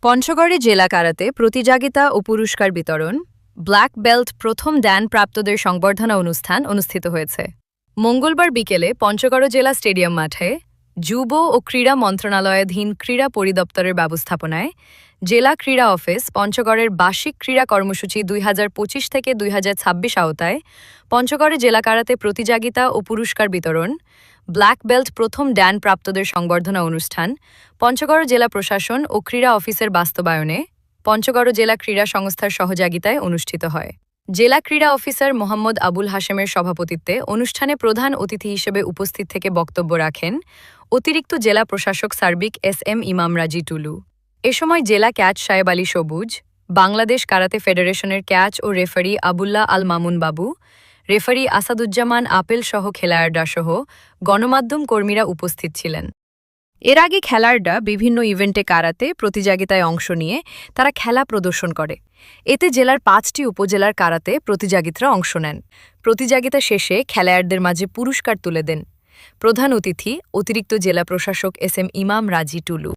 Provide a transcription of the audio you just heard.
পঞ্চগড়ে জেলা কারাতে প্রতিযোগিতা ও পুরস্কার বিতরণ ব্ল্যাক বেল্ট প্রথম ড্যান প্রাপ্তদের সংবর্ধনা অনুষ্ঠান অনুষ্ঠিত হয়েছে মঙ্গলবার বিকেলে পঞ্চগড় জেলা স্টেডিয়াম মাঠে যুব ও ক্রীড়া মন্ত্রণালয়াধীন ক্রীড়া পরিদপ্তরের ব্যবস্থাপনায় জেলা ক্রীড়া অফিস পঞ্চগড়ের বার্ষিক ক্রীড়া কর্মসূচি ২০২৫ থেকে ২০২৬ আওতায় পঞ্চগড়ে জেলা কারাতে প্রতিযোগিতা ও পুরস্কার বিতরণ ব্ল্যাক বেল্ট প্রথম ড্যান প্রাপ্তদের সংবর্ধনা অনুষ্ঠান পঞ্চগড় জেলা প্রশাসন ও ক্রীড়া অফিসের বাস্তবায়নে পঞ্চগড় জেলা ক্রীড়া সংস্থার সহযোগিতায় অনুষ্ঠিত হয় জেলা ক্রীড়া অফিসার মোহাম্মদ আবুল হাশেমের সভাপতিত্বে অনুষ্ঠানে প্রধান অতিথি হিসেবে উপস্থিত থেকে বক্তব্য রাখেন অতিরিক্ত জেলা প্রশাসক সার্বিক এস.এম. ইমাম রাজি টুলু এ সময় জেলা ক্যাচ সাহেব আলী সবুজ বাংলাদেশ কারাতে ফেডারেশনের ক্যাচ ও রেফারি আবুল্লাহ আল মামুন বাবু রেফারি আসাদুজ্জামান আপেল সহ খেলোয়াড়রা সহ গণমাধ্যম কর্মীরা উপস্থিত ছিলেন এর আগে খেলোয়াড়রা বিভিন্ন ইভেন্টে কারাতে প্রতিযোগিতায় অংশ নিয়ে তারা খেলা প্রদর্শন করে এতে জেলার ৫টি উপজেলার কারাতে প্রতিযোগিতারা অংশ নেন প্রতিযোগিতা শেষে খেলোয়াড়দের মাঝে পুরস্কার তুলে দেন প্রধান অতিথি অতিরিক্ত জেলা প্রশাসক এস.এম. ইমাম রাজি টুলু।